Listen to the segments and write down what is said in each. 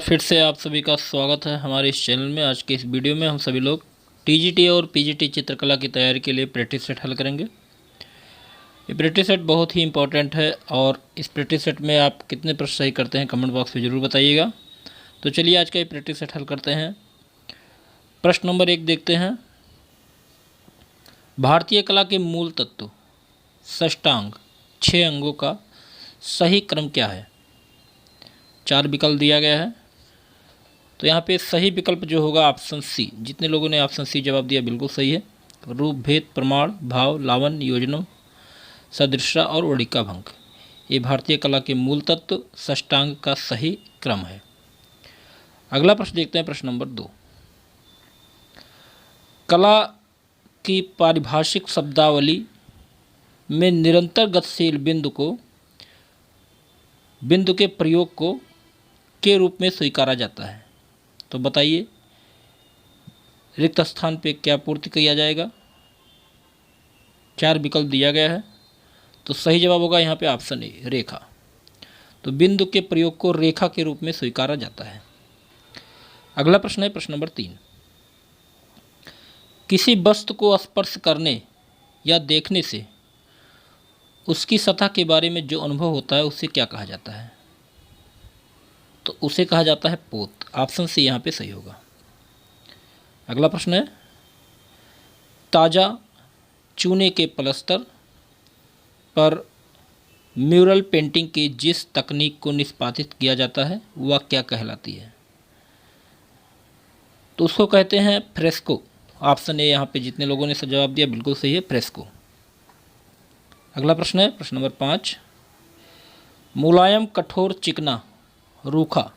फिर से आप सभी का स्वागत है हमारे इस चैनल में। आज के इस वीडियो में हम सभी लोग टीजीटी और पीजीटी चित्रकला की तैयारी के लिए प्रैक्टिस सेट हल करेंगे। ये प्रैक्टिस सेट बहुत ही इम्पोर्टेंट है और इस प्रैक्टिस सेट में आप कितने प्रश्न सही करते हैं कमेंट बॉक्स में ज़रूर बताइएगा। तो चलिए आज का ये प्रैक्टिस सेट हल करते हैं। प्रश्न नंबर 1 देखते हैं। भारतीय कला के मूल तत्व षष्टांग 6 अंगों का सही क्रम क्या है? 4 विकल्प दिया गया है। तो यहाँ पे सही विकल्प जो होगा ऑप्शन सी। जितने लोगों ने ऑप्शन सी जवाब दिया बिल्कुल सही है। रूप, भेद, प्रमाण, भाव, लावण्य, योजनम, सदृशता और वणिका भंग, ये भारतीय कला के मूल तत्व षष्टांग का सही क्रम है। अगला प्रश्न देखते हैं। प्रश्न नंबर 2। कला की पारिभाषिक शब्दावली में निरंतर गतिशील बिंदु के प्रयोग को के रूप में स्वीकारा जाता है। तो बताइए रिक्त स्थान पे क्या पूर्ति किया जाएगा? 4 विकल्प दिया गया है। तो सही जवाब होगा यहाँ पे ऑप्शन ए, रेखा। तो बिंदु के प्रयोग को रेखा के रूप में स्वीकारा जाता है। अगला प्रश्न है प्रश्न नंबर 3। किसी वस्तु को स्पर्श करने या देखने से उसकी सतह के बारे में जो अनुभव होता है उसे क्या कहा जाता है? तो उसे कहा जाता है पोत। ऑप्शन सी यहाँ पे सही होगा। अगला प्रश्न है। ताज़ा चूने के प्लास्टर पर म्यूरल पेंटिंग की जिस तकनीक को निष्पादित किया जाता है वह क्या कहलाती है? तो उसको कहते हैं फ्रेस्को। ऑप्शन ए यहाँ पे जितने लोगों ने जवाब दिया बिल्कुल सही है, फ्रेस्को। अगला प्रश्न है प्रश्न नंबर 5। मुलायम, कठोर, चिकना, रूखा,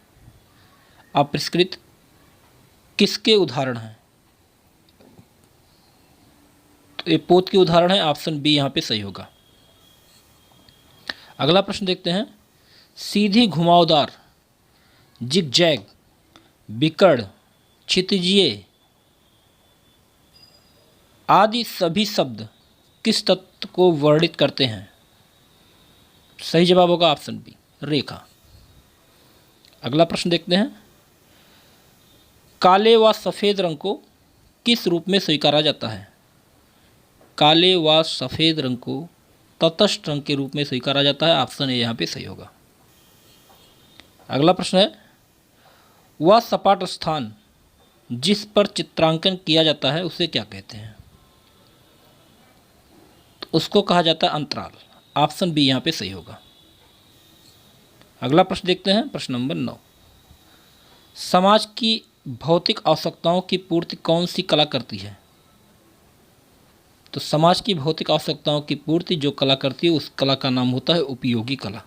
अपरिष्कृत किसके उदाहरण हैं? तो ये पोत के उदाहरण है। ऑप्शन बी यहाँ पे सही होगा। अगला प्रश्न देखते हैं। सीधी, घुमावदार, जिगजैग, बिकड़, क्षितिजीय आदि सभी शब्द किस तत्व को वर्णित करते हैं? सही जवाब होगा ऑप्शन बी, रेखा। अगला प्रश्न देखते हैं। काले व सफ़ेद रंग को किस रूप में स्वीकारा जाता है? काले व सफ़ेद रंग को तटस्थ रंग के रूप में स्वीकारा जाता है। ऑप्शन ए यहाँ पे सही होगा। अगला प्रश्न है। वह सपाट स्थान जिस पर चित्रांकन किया जाता है उसे क्या कहते हैं? तो उसको कहा जाता है अंतराल। ऑप्शन बी यहाँ पे सही होगा। अगला प्रश्न देखते हैं। प्रश्न नंबर 9। समाज की भौतिक आवश्यकताओं की पूर्ति कौन सी कला करती है? तो समाज की भौतिक आवश्यकताओं की पूर्ति जो कला करती है उस कला का नाम होता है उपयोगी कला।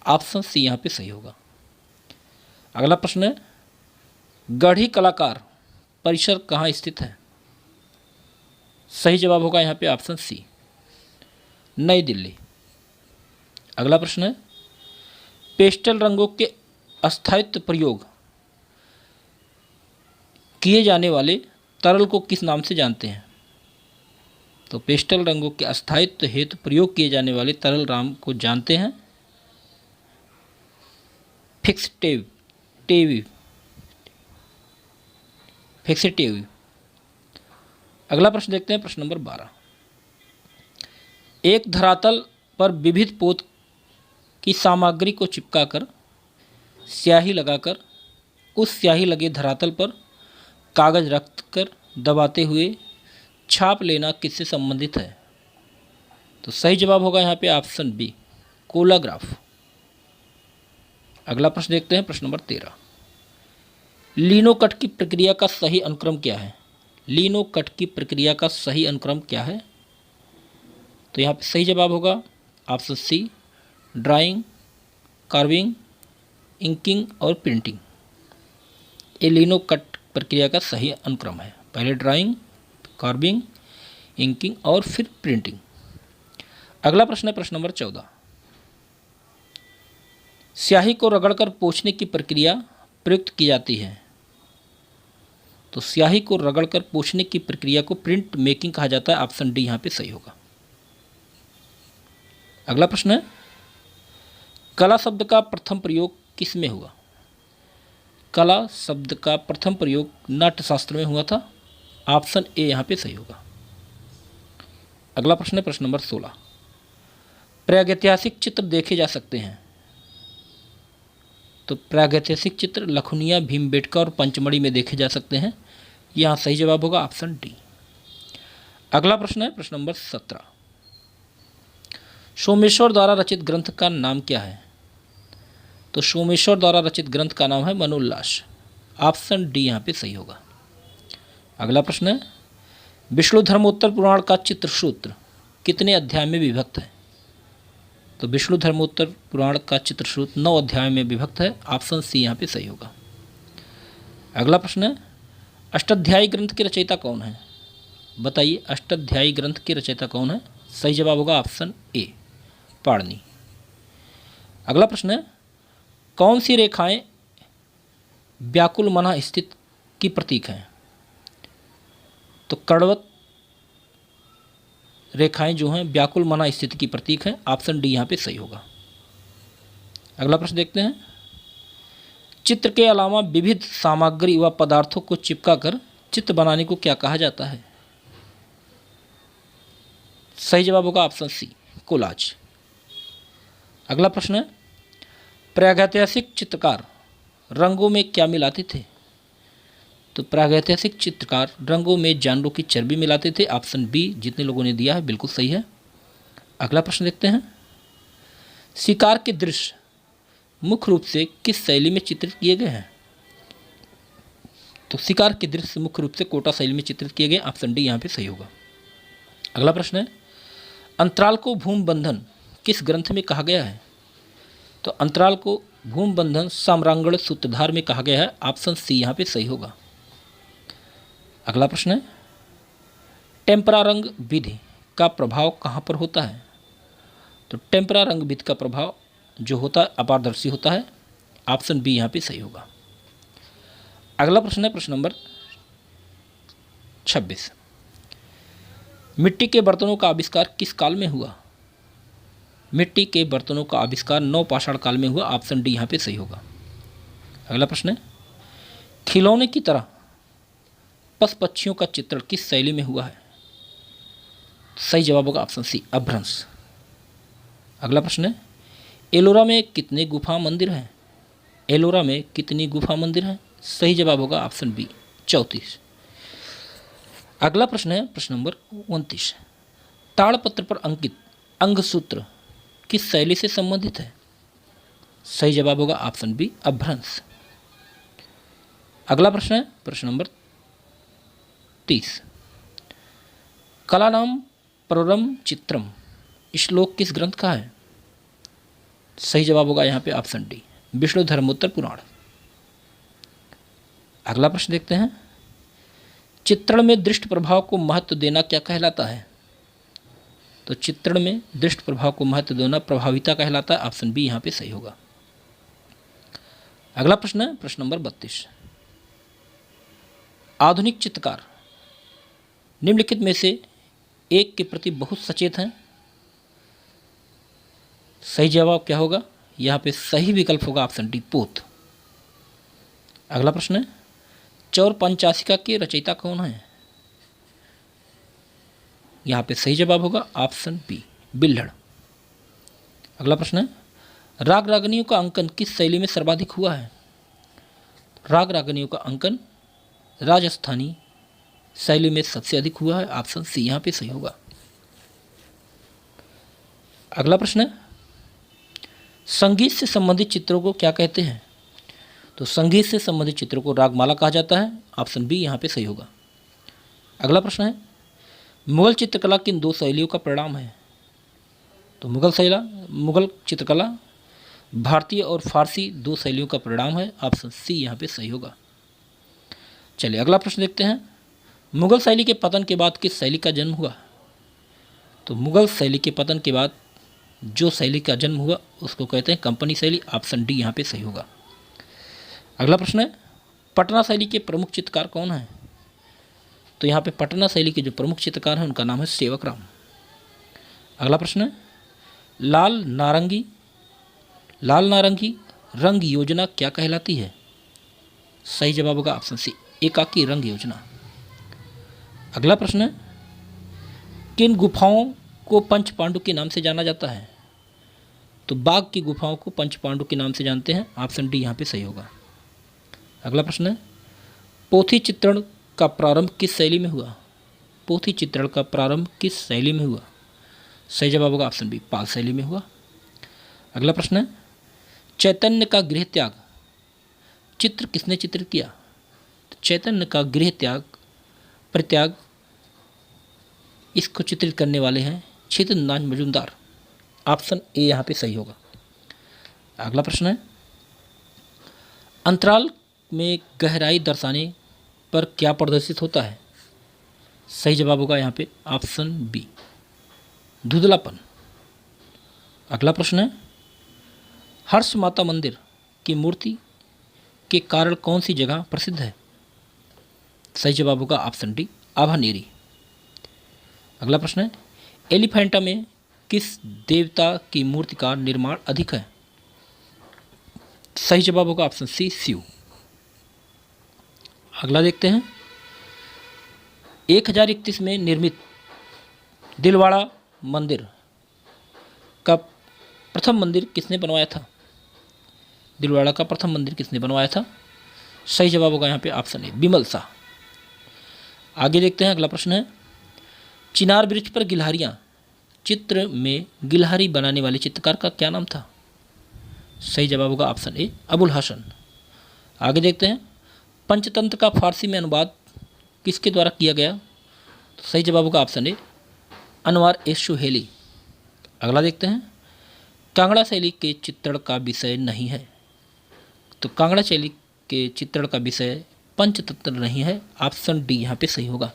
ऑप्शन सी यहाँ पे सही होगा। अगला प्रश्न है। गढ़ी कलाकार परिसर कहाँ स्थित है? सही जवाब होगा यहाँ पे ऑप्शन सी, नई दिल्ली। अगला प्रश्न है। पेस्टल रंगों के अस्थायित्व प्रयोग किए जाने वाले तरल को किस नाम से जानते हैं? तो पेस्टल रंगों के अस्थायित्व हेतु प्रयोग किए जाने वाले तरल राम को जानते हैं फिक्सेटिव। अगला प्रश्न देखते हैं। प्रश्न नंबर 12। एक धरातल पर विविध पोत की सामग्री को चिपकाकर स्याही लगाकर उस स्याही लगे धरातल पर कागज रखकर दबाते हुए छाप लेना किससे संबंधित है? तो सही जवाब होगा यहाँ पे ऑप्शन बी, कोलाग्राफ। अगला प्रश्न देखते हैं। प्रश्न नंबर 13। लिनोकट की प्रक्रिया का सही अनुक्रम क्या है? लिनोकट की प्रक्रिया का सही अनुक्रम क्या है? तो यहाँ पे सही जवाब होगा option C, drawing, carving, inking और प्रिंटिंग। ये लिनोकट प्रक्रिया का सही अनुक्रम है। पहले ड्राइंग, कार्विंग, इंकिंग और फिर प्रिंटिंग। अगला प्रश्न है प्रश्न नंबर 14। स्याही को रगड़कर पोंछने की प्रक्रिया प्रयुक्त की जाती है। तो स्याही को रगड़कर पोंछने की प्रक्रिया को प्रिंट मेकिंग कहा जाता है। ऑप्शन डी यहाँ पे सही होगा। अगला प्रश्न है। कला शब्द का प्रथम प्रयोग किस में हुआ? कला शब्द का प्रथम प्रयोग नाट्यशास्त्र में हुआ था? ऑप्शन ए यहाँ पे सही होगा। अगला प्रश्न है प्रश्न नंबर 16। प्रागैतिहासिक चित्र देखे जा सकते हैं। तो प्रागैतिहासिक चित्र लखुनिया, भीमबेटका और पंचमढ़ी में देखे जा सकते हैं। यहाँ सही जवाब होगा ऑप्शन डी। अगला प्रश्न है प्रश्न नंबर 17। सोमेश्वर द्वारा रचित ग्रंथ का नाम क्या है? तो सोमेश्वर द्वारा रचित ग्रंथ का नाम है मनोल्लास। ऑप्शन डी यहाँ पे सही होगा। अगला प्रश्न है विष्णु धर्मोत्तर पुराण का चित्रसूत्र कितने अध्याय में विभक्त है? तो विष्णु धर्मोत्तर पुराण का चित्रसूत्र 9 अध्याय में विभक्त है। ऑप्शन सी यहाँ पे सही होगा। अगला प्रश्न है अष्टाध्यायी ग्रंथ के रचयिता कौन है? बताइए अष्टाध्यायी ग्रंथ के रचयिता कौन है? सही जवाब होगा ऑप्शन ए, पाणिनि। अगला प्रश्न है कौन सी रेखाएं व्याकुल मना स्थित की प्रतीक हैं? तो कड़वत रेखाएं जो हैं व्याकुल मना स्थिति की प्रतीक हैं। ऑप्शन डी यहाँ पे सही होगा। अगला प्रश्न देखते हैं चित्र के अलावा विविध सामग्री व पदार्थों को चिपकाकर चित्र बनाने को क्या कहा जाता है? सही जवाब होगा ऑप्शन सी, कोलाज। अगला प्रश्न है प्रागैतिहासिक चित्रकार रंगों में क्या मिलाते थे? तो प्रागैतिहासिक चित्रकार रंगों में जानवरों की चर्बी मिलाते थे। ऑप्शन बी जितने लोगों ने दिया है बिल्कुल सही है। अगला प्रश्न देखते हैं शिकार के दृश्य मुख्य रूप से किस शैली में चित्रित किए गए हैं? तो शिकार के दृश्य मुख्य रूप से कोटा शैली में चित्रित किए गए। ऑप्शन डी यहाँ पे सही होगा। अगला प्रश्न है अंतराल को भूमि बंधन किस ग्रंथ में कहा गया है? तो अंतराल को भूमि बंधन साम्रांगण सूत्रधार में कहा गया है। ऑप्शन सी यहाँ पे सही होगा। अगला प्रश्न है टेम्परा रंग विधि का प्रभाव कहाँ पर होता है? तो टेम्परा रंग विधि का प्रभाव जो होता है अपारदर्शी होता है। ऑप्शन बी यहाँ पे सही होगा। अगला प्रश्न है प्रश्न नंबर 26। मिट्टी के बर्तनों का आविष्कार किस काल में हुआ? मिट्टी के बर्तनों का आविष्कार नवपाषाण काल में हुआ। ऑप्शन डी यहाँ पे सही होगा। अगला प्रश्न है खिलौने की तरह पशु पक्षियों का चित्रण किस शैली में हुआ है? सही जवाब होगा ऑप्शन सी, अभ्रंश। अगला प्रश्न है एलोरा में कितने गुफा मंदिर हैं? एलोरा में कितनी गुफा मंदिर हैं? सही जवाब होगा ऑप्शन बी, 34। अगला प्रश्न है प्रश्न नंबर 29। ताड़पत्र पर अंकित अंगसूत्र किस शैली से संबंधित है? सही जवाब होगा ऑप्शन बी, अभ्रंश। अगला प्रश्न है प्रश्न नंबर 30। कलानाम प्रवरम चित्रम श्लोक किस ग्रंथ का है? सही जवाब होगा यहाँ पे ऑप्शन डी, विष्णु धर्मोत्तर पुराण। अगला प्रश्न देखते हैं चित्रण में दृष्ट प्रभाव को महत्व देना क्या कहलाता है? तो चित्रण में दृष्ट प्रभाव को महत्व देना प्रभाविता कहलाता है। ऑप्शन बी यहाँ पे सही होगा। अगला प्रश्न है प्रश्न नंबर 32। आधुनिक चित्रकार निम्नलिखित में से एक के प्रति बहुत सचेत हैं। सही जवाब क्या होगा? यहाँ पे सही विकल्प होगा ऑप्शन डी, पोथ। अगला प्रश्न है चौर पंचाशिका के रचयिता कौन है? यहाँ पे सही जवाब होगा ऑप्शन बी, बिल्हड़। अगला प्रश्न है राग रागनियों का अंकन किस शैली में सर्वाधिक हुआ है? राग रागनियों का अंकन राजस्थानी शैली में सबसे अधिक हुआ है। ऑप्शन सी यहाँ पे सही होगा। अगला प्रश्न है संगीत से संबंधित चित्रों को क्या कहते हैं? तो संगीत से संबंधित चित्रों को रागमाला कहा जाता है। ऑप्शन बी यहाँ पे सही होगा। अगला प्रश्न है मुगल चित्रकला किन दो शैलियों का परिणाम है? तो मुगल चित्रकला भारतीय और फारसी दो शैलियों का परिणाम है। ऑप्शन सी यहाँ पे सही होगा। चलिए अगला प्रश्न देखते हैं मुगल शैली के पतन के बाद किस शैली का जन्म हुआ? तो मुगल शैली के पतन के बाद जो शैली का जन्म हुआ उसको कहते हैं कंपनी शैली। ऑप्शन डी यहाँ पे सही होगा। अगला प्रश्न है पटना शैली के प्रमुख चित्रकार कौन है? तो यहाँ पे पटना शैली के जो प्रमुख चित्रकार हैं उनका नाम है सेवकराम। अगला प्रश्न है लाल नारंगी रंग योजना क्या कहलाती है? सही जवाब होगा ऑप्शन सी, एकाकी रंग योजना। अगला प्रश्न है, किन गुफाओं को पंच पांडु के नाम से जाना जाता है? तो बाघ की गुफाओं को पंच पांडु के नाम से जानते हैं, ऑप्शन डी यहाँ पे सही होगा। अगला प्रश्न है, पोथी चित्रण का प्रारंभ किस शैली में हुआ? पोथी चित्रण का प्रारंभ किस शैली में हुआ? सही जवाब होगा ऑप्शन बी, पाल शैली में हुआ। अगला प्रश्न है, चैतन्य का गृह त्याग चित्र किसने चित्रित किया? तो चैतन्य का गृह त्याग परित्याग इसको चित्रित करने वाले हैं छेदननाथ मजूमदार, ऑप्शन ए यहाँ पे सही होगा। अगला प्रश्न है, अंतराल में गहराई दर्शाने पर क्या प्रदर्शित होता है? सही जवाब होगा यहाँ पे ऑप्शन बी, धुंधलापन। अगला प्रश्न है, हर्ष माता मंदिर की मूर्ति के कारण कौन सी जगह प्रसिद्ध है? सही जवाब होगा ऑप्शन डी, आभानेरी। अगला प्रश्न है, एलिफेंटा में किस देवता की मूर्ति का निर्माण अधिक है? सही जवाब होगा ऑप्शन सी, शिव। अगला देखते हैं, 1031 में निर्मित दिलवाड़ा मंदिर का प्रथम मंदिर किसने बनवाया था? दिलवाड़ा का प्रथम मंदिर किसने बनवाया था? सही जवाब होगा यहाँ पे ऑप्शन ए, बिमल शाह। आगे देखते हैं, अगला प्रश्न है, चिनार वृक्ष पर गिलहरियाँ चित्र में गिलहरी बनाने वाले चित्रकार का क्या नाम था? सही जवाब होगा ऑप्शन ए, अबुल हसन। आगे देखते हैं, पंचतंत्र का फारसी में अनुवाद किसके द्वारा किया गया? तो सही जवाब होगा ऑप्शन ए, अनवार ए सुहेली। अगला देखते हैं, कांगड़ा शैली के चित्रण का विषय नहीं है। तो कांगड़ा शैली के चित्रण का विषय पंचतंत्र नहीं है, ऑप्शन डी यहाँ पे सही होगा।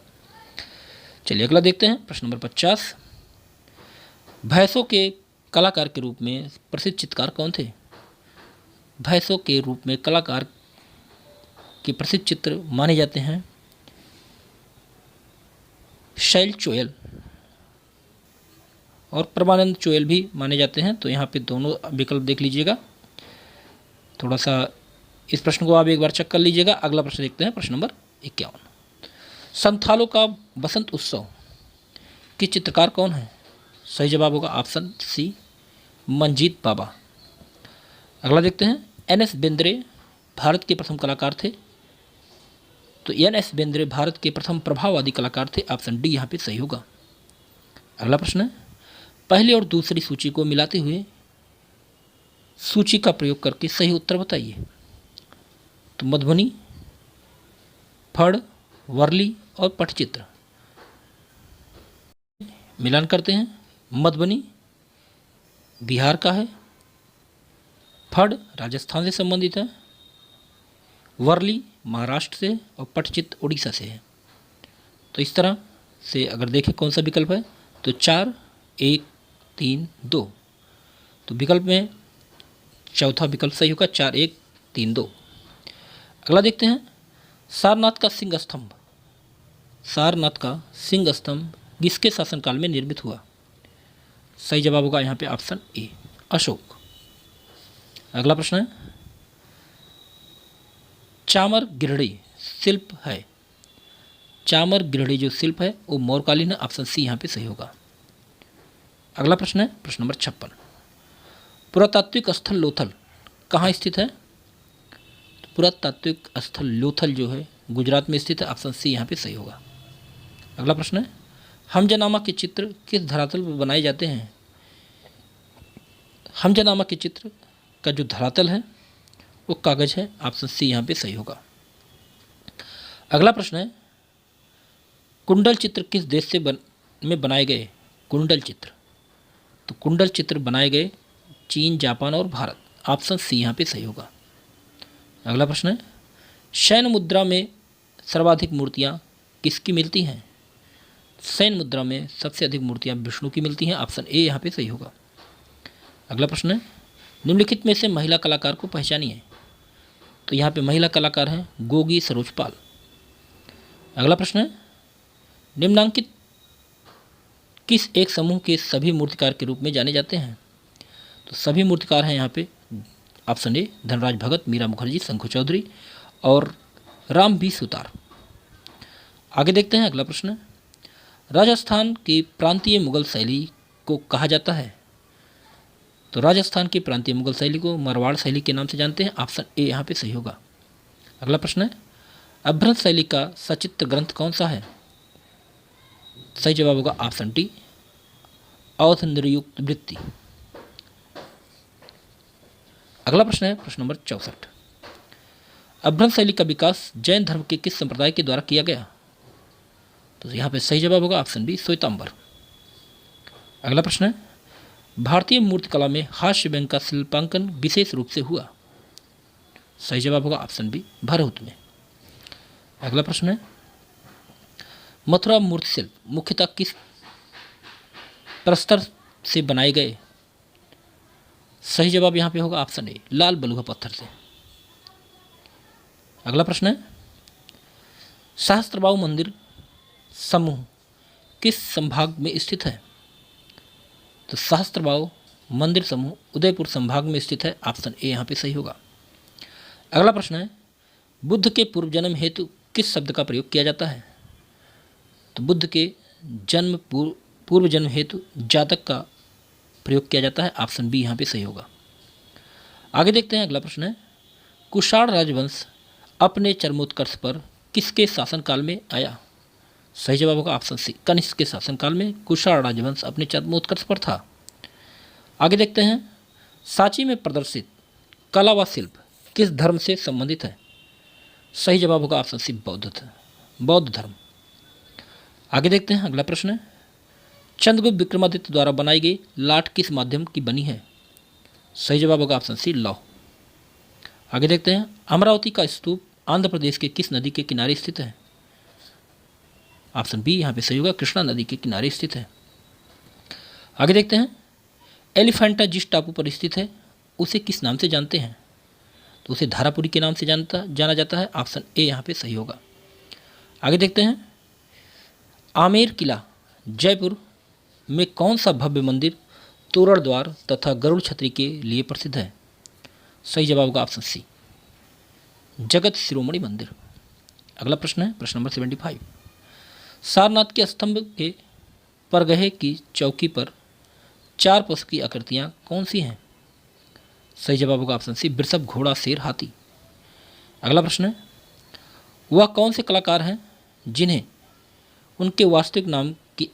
चलिए अगला देखते हैं, प्रश्न नंबर 50, भैंसों के कलाकार के रूप में प्रसिद्ध चित्रकार कौन थे? भैंसों के रूप में कलाकार के प्रसिद्ध चित्र माने जाते हैं शैल चोयल और परमानंद चोयल भी माने जाते हैं। तो यहाँ पे दोनों विकल्प देख लीजिएगा, थोड़ा सा इस प्रश्न को आप एक बार चेक कर लीजिएगा। अगला प्रश्न देखते हैं, प्रश्न नंबर 51, संथालों का बसंत उत्सव के चित्रकार कौन है? सही जवाब होगा ऑप्शन सी, मंजीत बाबा। अगला देखते हैं, एन.एस. बेंद्रे भारत के प्रथम कलाकार थे। तो एन.एस. बेंद्रे भारत के प्रथम प्रभाववादी कलाकार थे, ऑप्शन डी यहाँ पे सही होगा। अगला प्रश्न है, पहली और दूसरी सूची को मिलाते हुए सूची का प्रयोग करके सही उत्तर बताइए। तो मधुबनी, फड़, वर्ली और पटचित्र। मिलान करते हैं, मधुबनी बिहार का है, फड़ राजस्थान से संबंधित है, वर्ली महाराष्ट्र से और पटचित्र उड़ीसा से है। तो इस तरह से अगर देखें कौन सा विकल्प है, तो 4, 1, 3, 2। तो विकल्प में चौथा विकल्प सही होगा, 4, 1, 3, 2। अगला देखते हैं, सारनाथ का सिंह स्तंभ, सारनाथ का सिंह स्तंभ किसके शासनकाल में निर्मित हुआ? सही जवाब होगा यहाँ पे ऑप्शन ए, अशोक। अगला प्रश्न है, चामर गिरड़ी शिल्प है, चामर गिरड़ी जो शिल्प है वो मौर्यकालीन है, ऑप्शन सी यहाँ पे सही होगा। अगला प्रश्न है, प्रश्न नंबर 56, पुरातात्विक स्थल लोथल कहाँ स्थित है? पुरातात्विक स्थल लोथल जो है गुजरात में स्थित है, ऑप्शन सी यहाँ पे सही होगा। अगला प्रश्न है, हमजनामा के चित्र किस धरातल पर बनाए जाते हैं? हमजनामा के चित्र का जो धरातल है वो कागज है, ऑप्शन सी यहाँ पे सही होगा। अगला प्रश्न है, कुंडल चित्र किस देश से में बनाए गए? कुंडल चित्र, तो कुंडल चित्र बनाए गए चीन, जापान और भारत, ऑप्शन सी यहाँ पे सही होगा। अगला प्रश्न है, शयन मुद्रा में सर्वाधिक मूर्तियाँ किसकी मिलती हैं? शयन मुद्रा में सबसे अधिक मूर्तियाँ विष्णु की मिलती हैं, ऑप्शन ए यहाँ पे सही होगा। अगला प्रश्न है, निम्नलिखित में से महिला कलाकार को पहचानिए। तो यहाँ पे महिला कलाकार हैं गोगी सरोजपाल। अगला प्रश्न है, निम्नांकित किस एक समूह के सभी मूर्तिकार के रूप में जाने जाते हैं? तो सभी मूर्तिकार हैं यहाँ पे ऑप्शन ए, धनराज भगत, मीरा मुखर्जी, शंकु चौधरी और राम बी सुतार। आगे देखते हैं अगला प्रश्न। राजस्थान की प्रांतीय मुगल शैली को कहा जाता है। तो राजस्थान की प्रांतीय मुगल शैली को मारवाड़ शैली के नाम से जानते हैं। ऑप्शन ए यहाँ पे सही होगा। अगला प्रश्न है, अभ्रंश शैली का सचित्र ग्रंथ कौन सा है? सही जवाब होगा ऑप्शन डी, अवध निर्युक्त वृत्ति। अगला प्रश्न है प्रश्न नंबर 64। अभ्रंश शैली का विकास जैन धर्म के किस संप्रदाय के द्वारा किया गया? तो यहाँ पे सही जवाब होगा ऑप्शन बी, श्वेतांबर। अगला प्रश्न है, भारतीय मूर्तिकला में हास्य व्यंग का शिल्पांकन विशेष रूप से हुआ? सही जवाब होगा ऑप्शन बी, भरहुत में। अगला प्रश्न है, मथुरा मूर्ति शिल्प मुख्यतः किस प्रस्तर से बनाए गए? सही जवाब यहाँ पे होगा ऑप्शन ए, लाल बलुआ पत्थर से। अगला प्रश्न है, सहस्त्रबाहु मंदिर समूह किस संभाग में स्थित है? तो सहस्त्रबाहु मंदिर समूह उदयपुर संभाग में स्थित है। ऑप्शन ए यहाँ पे सही होगा। अगला प्रश्न है, बुद्ध के पूर्व जन्म हेतु किस शब्द का प्रयोग किया जाता है? तो बुद्ध के जन्म पूर्व जन्म हेतु जातक का प्रयोग किया जाता है। ऑप्शन बी यहाँ पे सही होगा। आगे देखते हैं अगला प्रश्न है, कुषाण राजवंश अपने चरमोत्कर्ष पर किसके शासनकाल में आया? सही जवाब होगा ऑप्शन सी, कनिष्क के शासनकाल में कुषाण राजवंश अपने चरमोत्कर्ष पर था। आगे देखते हैं, सांची में प्रदर्शित कला व शिल्प किस धर्म से संबंधित है? सही जवाब होगा ऑप्शन सी, बौद्ध धर्म। आगे देखते हैं अगला प्रश्न है, चंद्रगुप्त विक्रमादित्य द्वारा बनाई गई लाट किस माध्यम की बनी है? सही जवाब होगा ऑप्शन सी, लौह। आगे देखते हैं, अमरावती का स्तूप आंध्र प्रदेश के किस नदी के किनारे स्थित है? ऑप्शन बी यहाँ पे सही होगा, कृष्णा नदी के किनारे स्थित है। आगे देखते हैं, एलिफेंटा जिस टापू पर स्थित है उसे किस नाम से जानते हैं? तो उसे धारापुरी के नाम से जाना जाता है। ऑप्शन ए यहाँ पे सही होगा। आगे देखते हैं, आमेर किला जयपुर में कौन सा भव्य मंदिर तोरण द्वार तथा गरुड़ छतरी के लिए प्रसिद्ध है? सही जवाब होगा ऑप्शन सी, जगत शिरोमणि मंदिर। अगला प्रश्न है प्रश्न नंबर 75। सारनाथ के स्तंभ के परगहे की चौकी पर 4 पशु की आकृतियाँ कौन सी हैं? सही जवाब होगा ऑप्शन सी, वृषभ, घोड़ा, शेर, हाथी। अगला प्रश्न है, वह कौन से कलाकार हैं जिन्हें उनके वास्तविक नाम की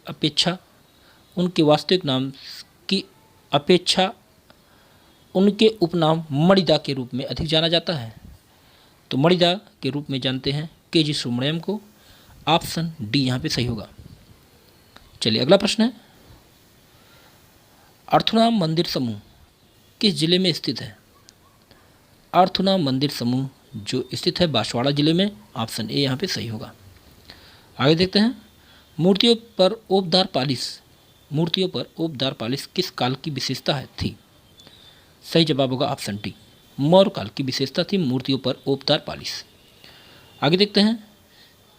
अपेक्षा उनके उपनाम मणिदा के रूप में अधिक जाना जाता है? तो मणिदा के रूप में जानते हैं के.जी. सुब्रमण्यम को। ऑप्शन डी यहाँ पे सही होगा। चलिए अगला प्रश्न है, अर्थुनाम मंदिर समूह किस जिले में स्थित है? अर्थुनाम मंदिर समूह जो स्थित है बांसवाड़ा जिले में। ऑप्शन ए यहाँ पे सही होगा। आगे देखते हैं, मूर्तियों पर ओपदार पालिश किस काल की विशेषता थी? सही जवाब होगा ऑप्शन डी, मौर्य काल की विशेषता थी मूर्तियों पर ओपदार पालिश। आगे देखते हैं,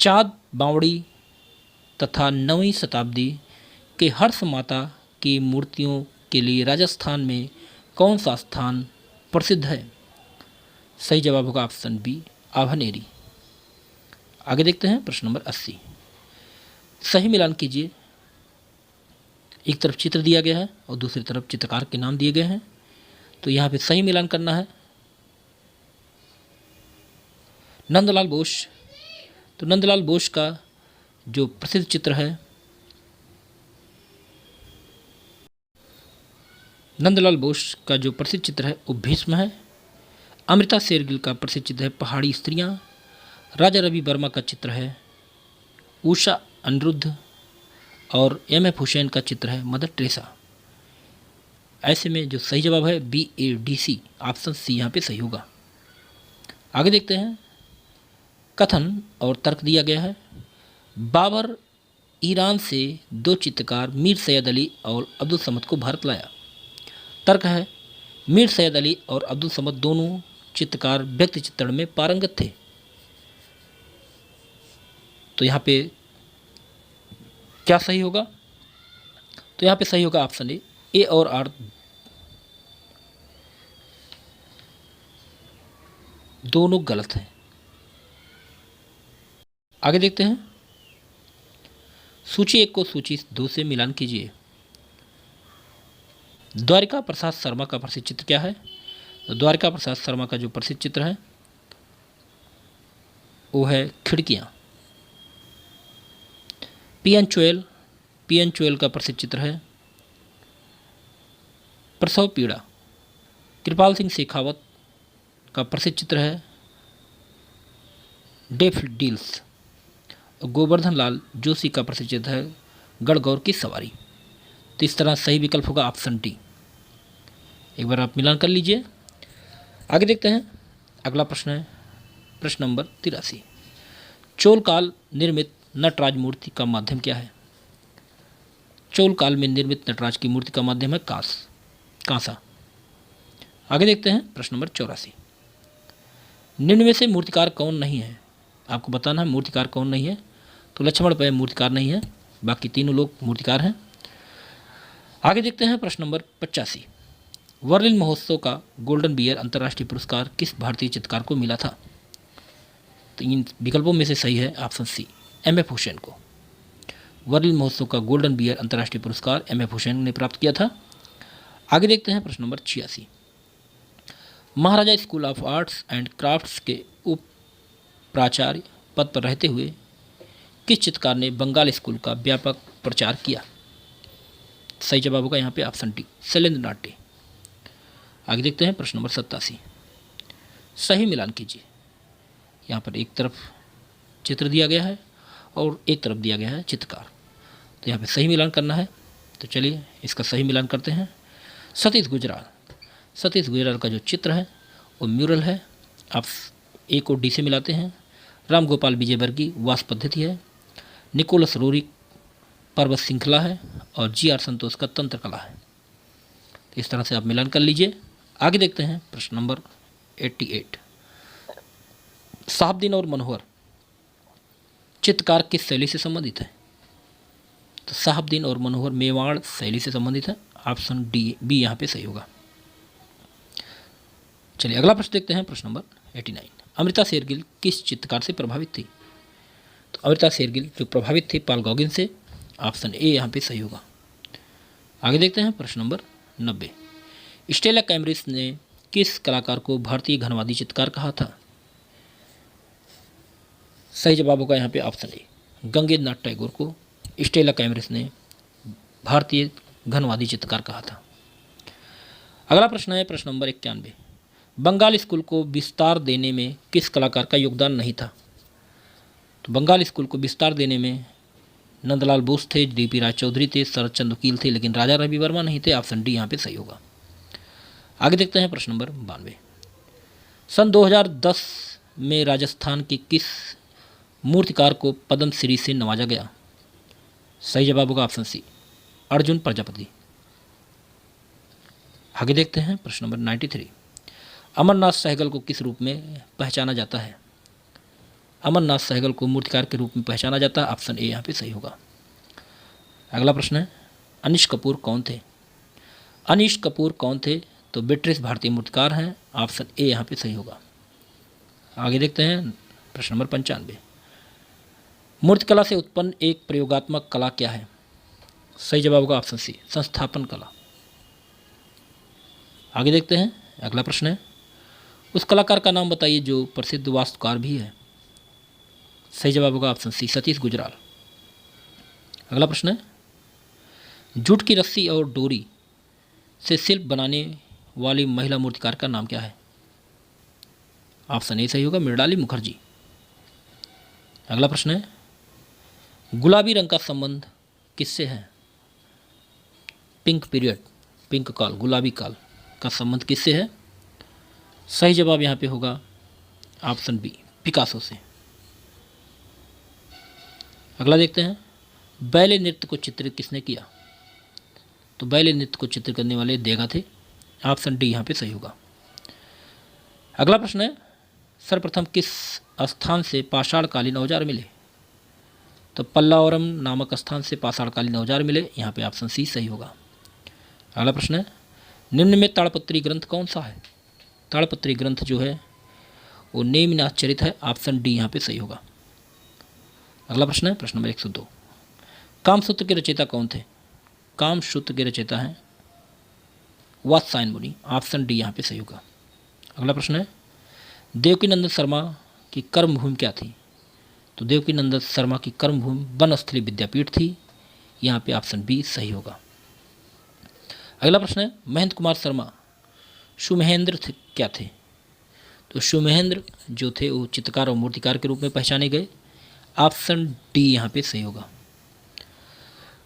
चाँद बावड़ी तथा 9वीं शताब्दी के हर्ष माता की मूर्तियों के लिए राजस्थान में कौन सा स्थान प्रसिद्ध है? सही जवाब होगा ऑप्शन बी, आभनेरी। आगे देखते हैं प्रश्न नंबर 80। सही मिलान कीजिए। एक तरफ चित्र दिया गया है और दूसरी तरफ चित्रकार के नाम दिए गए हैं, तो यहाँ पे सही मिलान करना है। नंदलाल बोस, तो नंदलाल बोस का जो प्रसिद्ध चित्र है, वो भीष्म है। अमृता शेरगिल का प्रसिद्ध चित्र है पहाड़ी स्त्रियाँ। राजा रवि वर्मा का चित्र है उषा अनिरुद्ध। और एम.एफ. हुसैन का चित्र है मदर टेरेसा। ऐसे में जो सही जवाब है BADC, ऑप्शन सी यहाँ पे सही होगा। आगे देखते हैं, कथन और तर्क दिया गया है। बाबर ईरान से 2 चित्रकार मीर सैयद अली और अब्दुल समद को भारत लाया। तर्क है, मीर सैयद अली और अब्दुल समद दोनों चित्रकार व्यक्ति चित्रण में पारंगत थे। तो यहाँ पे क्या सही होगा? तो यहाँ पे सही होगा ऑप्शन ए और आर दोनों गलत हैं। आगे देखते हैं, सूची 1 को सूची 2 से मिलान कीजिए। द्वारिका प्रसाद शर्मा का प्रसिद्ध चित्र क्या है? तो द्वारिका प्रसाद शर्मा का जो प्रसिद्ध चित्र है वो है खिड़कियां। पीएन चोयल का प्रसिद्ध चित्र है प्रसव पीड़ा। कृपाल सिंह शेखावत का प्रसिद्ध चित्र है डैफोडिल्स। गोवर्धन लाल जोशी का प्रसिद्ध चित्र है गणगौर की सवारी। तो इस तरह सही विकल्प होगा ऑप्शन डी। एक बार आप मिलान कर लीजिए। आगे देखते हैं, अगला प्रश्न है प्रश्न नंबर 83। चोल काल निर्मित नटराज मूर्ति का माध्यम क्या है? चोल काल में निर्मित नटराज की मूर्ति का माध्यम है कांसा। आगे देखते हैं प्रश्न नंबर 84। निम्न में से मूर्तिकार कौन नहीं है? आपको बताना है मूर्तिकार कौन नहीं है। तो लक्ष्मण पै मूर्तिकार नहीं है, बाकी तीनों लोग मूर्तिकार हैं। आगे देखते हैं प्रश्न नंबर 85। वर्लिन महोत्सव का गोल्डन बियर अंतर्राष्ट्रीय पुरस्कार किस भारतीय चित्रकार को मिला था? तो इन विकल्पों में से सही है ऑप्शन सी, एम.एफ. हुसैन को। वर्लिन महोत्सव का गोल्डन बियर अंतर्राष्ट्रीय पुरस्कार एम.एफ. हुसैन ने प्राप्त किया था। आगे देखते हैं प्रश्न number 86। Maharaja school of arts and crafts के उप प्राचार्य पद पर रहते हुए किस चित्रकार ने बंगाल स्कूल का व्यापक प्रचार किया? सही जवाब होगा यहाँ पे ऑप्शन डी, शैलेंद्र नाथ डे। आगे देखते हैं प्रश्न नंबर 87। सही मिलान कीजिए। यहाँ पर एक तरफ चित्र दिया गया है और एक तरफ दिया गया है चित्रकार, तो यहाँ पे सही मिलान करना है। तो चलिए इसका सही मिलान करते हैं। सतीश गुजराल का जो चित्र है वो म्यूरल है। आप ए को डी से मिलाते हैं। राम गोपाल विजयवर्गीय वास पद्धति है। निकोलस रोरिक पर्वत श्रृंखला है और जी.आर. संतोष का तंत्र कला है। तो इस तरह से आप मिलान कर लीजिए। आगे देखते हैं प्रश्न नंबर 88। साहबदीन और मनोहर चित्रकार किस शैली से संबंधित है? तो साहबदीन और मनोहर मेवाड़ शैली से संबंधित है। ऑप्शन बी यहाँ पे सही होगा। चलिए अगला प्रश्न देखते हैं प्रश्न नंबर 89। अमृता शेरगिल किस चित्रकार से प्रभावित थी? तो अमृता शेरगिल जो प्रभावित थी पॉल गॉगिन से। ऑप्शन ए यहाँ पे सही होगा। आगे देखते हैं प्रश्न नंबर 90। स्टेला कैम्ब्रिज ने किस कलाकार को भारतीय घनवादी चित्रकार कहा था? सही जवाब होगा यहाँ पे ऑप्शन ए, गंगेन्द्र नाथ टैगोर को स्टेला कैम्ब्रिज ने भारतीय घनवादी चित्रकार कहा था। अगला प्रश्न है प्रश्न नंबर 91। बंगाल स्कूल को विस्तार देने में किस कलाकार का योगदान नहीं था? तो बंगाल स्कूल को विस्तार देने में नंदलाल बोस थे, डी.पी. राय चौधरी थे, शरद चंद्र वकील थे, लेकिन राजा रवि वर्मा नहीं थे। ऑप्शन डी यहाँ पे सही होगा। आगे देखते हैं प्रश्न नंबर 92। सन 2010 में राजस्थान के किस मूर्तिकार को पद्म श्री से नवाजा गया? सही जवाब होगा ऑप्शन सी, अर्जुन प्रजापति। आगे देखते हैं प्रश्न नंबर 93। अमरनाथ सहगल को किस रूप में पहचाना जाता है? अमरनाथ सहगल को मूर्तिकार के रूप में पहचाना जाता है। ऑप्शन ए यहाँ पे सही होगा। अगला प्रश्न है अनीश कपूर कौन थे? अनीश कपूर कौन थे? तो ब्रिटिश भारतीय मूर्तिकार हैं। ऑप्शन ए यहाँ पे सही होगा। आगे देखते हैं प्रश्न नंबर 95। मूर्तिकला से उत्पन्न एक प्रयोगात्मक कला क्या है? सही जवाब होगा ऑप्शन सी, संस्थापन कला। आगे देखते हैं अगला प्रश्न है उस कलाकार का नाम बताइए जो प्रसिद्ध वास्तुकार भी है। सही जवाब होगा ऑप्शन सी, सतीश गुजराल। अगला प्रश्न है जूट की रस्सी और डोरी से शिल्प बनाने वाली महिला मूर्तिकार का नाम क्या है? ऑप्शन ए सही होगा, मृणाली मुखर्जी। अगला प्रश्न है गुलाबी रंग का संबंध किससे है? पिंक पीरियड, पिंक काल, गुलाबी काल का संबंध किससे है? सही जवाब यहाँ पे होगा ऑप्शन बी, पिकासो से। अगला देखते हैं बैले नृत्य को चित्रित किसने किया? तो बैले नृत्य को चित्रित करने वाले देगा थे। ऑप्शन डी यहाँ पे सही होगा। अगला प्रश्न है सर्वप्रथम किस स्थान से पाषाणकालीन औजार मिले? तो पल्लावरम नामक स्थान से पाषाणकालीन औजार मिले। यहाँ पे ऑप्शन सी सही होगा। अगला प्रश्न है निम्न में ताड़पत्री ग्रंथ कौन सा है? ताड़पत्री ग्रंथ जो है वो नेमिनाथ चरित है। ऑप्शन डी यहाँ पे सही होगा। अगला प्रश्न है प्रश्न नंबर 102, कामसूत्र के रचयिता कौन थे? कामसूत्र के रचयिता हैं वात्सायन मुनि। ऑप्शन डी यहाँ पे सही होगा। अगला प्रश्न है, देवकीनंदन शर्मा की कर्मभूमि क्या थी? तो देवकीनंदन शर्मा की कर्मभूमि वनस्थली विद्यापीठ थी। यहाँ पे ऑप्शन बी सही होगा। अगला प्रश्न है, महेंद्र कुमार शर्मा सुमहेंद्र क्या थे? तो सुमहेंद्र जो थे वो चित्रकार और मूर्तिकार के रूप में पहचाने गए। ऑप्शन डी यहाँ पे सही होगा।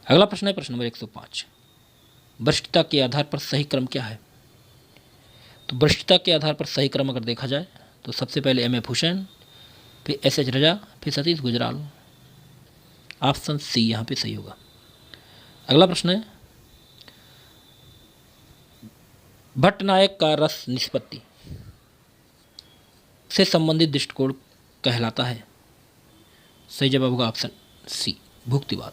अगला प्रश्न है प्रश्न नंबर 105, वरिष्ठता के आधार पर सही क्रम क्या है? तो वरिष्ठता के आधार पर सही क्रम अगर देखा जाए तो सबसे पहले M.F. हुसैन, फिर S.H. रजा, फिर सतीश गुजराल। ऑप्शन सी यहाँ पे सही होगा। अगला प्रश्न है, भट्टनायक का रस निष्पत्ति से संबंधित दृष्टिकोण कहलाता है? सही जवाब होगा ऑप्शन सी, भुक्तिवाद।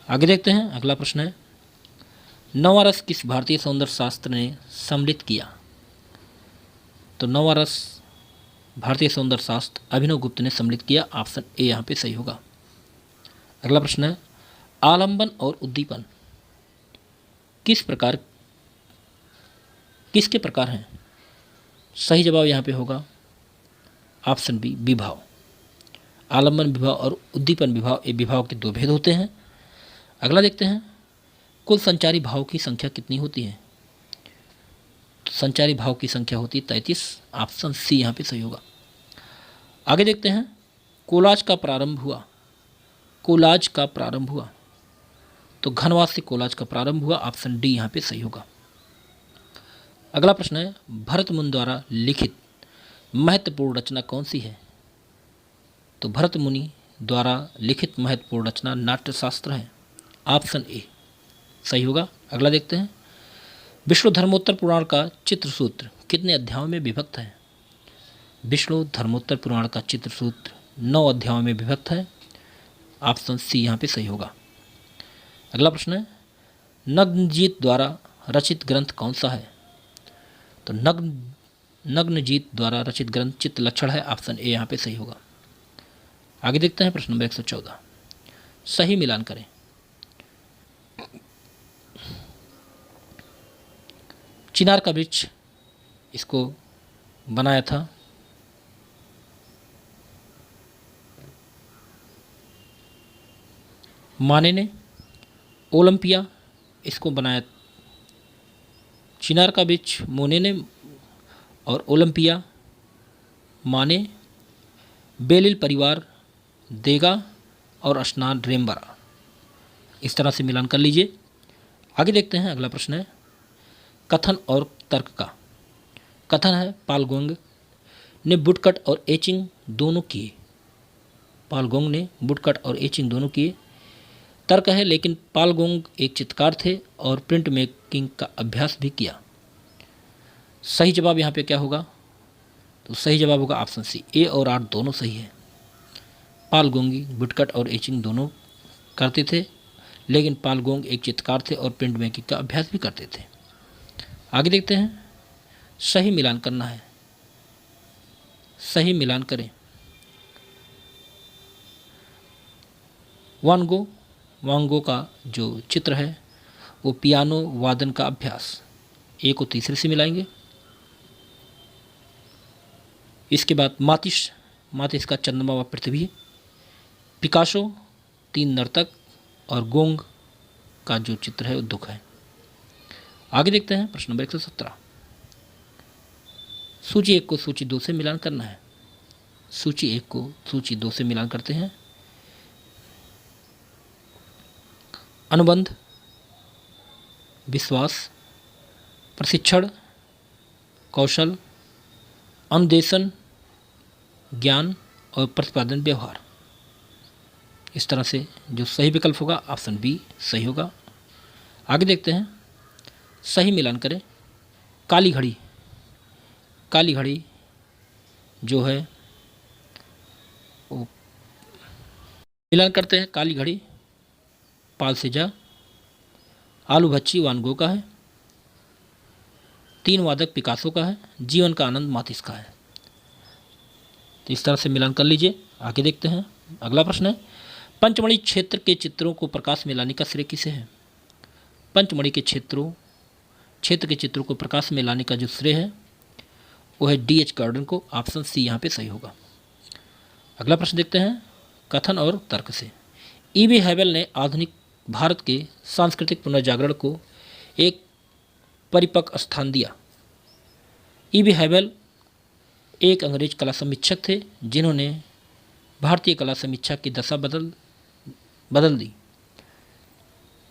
आगे देखते हैं। अगला प्रश्न है, नौवां रस किस भारतीय सौंदर्य शास्त्र ने सम्मिलित किया? तो नौवां रस भारतीय सौंदर्य शास्त्र अभिनव गुप्त ने सम्मिलित किया। ऑप्शन ए यहाँ पे सही होगा। अगला प्रश्न है, आलंबन और उद्दीपन किसके प्रकार हैं? सही जवाब यहाँ पे होगा ऑप्शन बी, विभाव। आलंबन विभाव और उद्दीपन विभाव, ये विभाव के दो भेद होते हैं। अगला देखते हैं, कुल संचारी भाव की संख्या कितनी होती है? तो संचारी भाव की संख्या होती है 33। ऑप्शन सी यहाँ पे सही होगा। आगे देखते हैं, कोलाज का प्रारंभ हुआ तो घनवाद से कोलाज का प्रारंभ हुआ। ऑप्शन डी यहाँ पे सही होगा। अगला प्रश्न है, भरत मुनि द्वारा लिखित महत्वपूर्ण रचना कौन सी है? तो भरत मुनि द्वारा लिखित महत्वपूर्ण रचना नाट्यशास्त्र है। ऑप्शन ए सही होगा। अगला देखते हैं, विष्णु धर्मोत्तर पुराण का चित्रसूत्र कितने अध्यायों में विभक्त है? विष्णु धर्मोत्तर पुराण का चित्रसूत्र 9 अध्यायों में विभक्त है। ऑप्शन सी यहाँ पे सही होगा। अगला प्रश्न है, नग्नजीत द्वारा रचित ग्रंथ कौन सा है? तो नग्नजीत द्वारा रचित ग्रंथ चित्तलक्षण है। ऑप्शन ए यहाँ पे सही होगा। आगे देखते हैं प्रश्न नंबर 114, सही मिलान करें। चिनार का वृक्ष इसको बनाया था माने ने। ओलंपिया इसको बनाया चिनार का वृक्ष मोने ने, और ओलंपिया माने। बेलिल परिवार देगा और स्नान रेमबरा। इस तरह से मिलान कर लीजिए। आगे देखते हैं। अगला प्रश्न है, कथन और तर्क का। कथन है, पालगोंग ने वुडकट और एचिंग दोनों किए। पालगोंग ने वुडकट और एचिंग दोनों किए। तर्क है, लेकिन पालगोंग एक चित्रकार थे और प्रिंट मेकिंग का अभ्यास भी किया। सही जवाब यहाँ पे क्या होगा? तो सही जवाब होगा ऑप्शन सी, ए और आर दोनों सही है। पालगोंगी वुडकट और एचिंग दोनों करते थे, लेकिन पालगोंग एक चित्रकार थे और प्रिंट मेकिंग का अभ्यास भी करते थे। आगे देखते हैं, सही मिलान करना है। सही मिलान करें। वांगो का जो चित्र है वो पियानो वादन का अभ्यास, ए को तीसरे से मिलाएंगे। इसके बाद मातिस का चंद्रमा व पृथ्वी। पिकासो 3 नर्तक, और गोंग का जो चित्र है वो दुख है। आगे देखते हैं प्रश्न नंबर 117, सूची 1 को सूची 2 से मिलान करना है। सूची 1 को सूची 2 से मिलान करते हैं। अनुबंध, विश्वास, प्रशिक्षण, कौशल, अनुदेशन, ज्ञान और प्रतिपादन व्यवहार। इस तरह से जो सही विकल्प होगा ऑप्शन बी सही होगा। आगे देखते हैं, सही मिलान करें। काली घड़ी जो है वो मिलान करते हैं। काली घड़ी पाल सेजा। आलू भच्ची वान गो का है। 3 वादक पिकासो का है। जीवन का आनंद मातिस का है। तो इस तरह से मिलान कर लीजिए। आगे देखते हैं, अगला प्रश्न है, पंचमढ़ी क्षेत्र के चित्रों को प्रकाश में लाने का श्रेय किसे है? पंचमढ़ी के क्षेत्र के चित्रों को प्रकाश में लाने का जो श्रेय है वो है D.H. गार्डन को। ऑप्शन सी यहाँ पे सही होगा। अगला प्रश्न देखते हैं, कथन और तर्क से। E.B. हैवेल ने आधुनिक भारत के सांस्कृतिक पुनर्जागरण को एक परिपक्व स्थान दिया। E.B. हैवेल एक अंग्रेज कला समीक्षक थे जिन्होंने भारतीय कला समीक्षा की दशा बदल दी।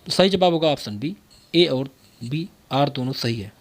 तो सही जवाब होगा ऑप्शन बी। ए और बी, आर दोनों सही है।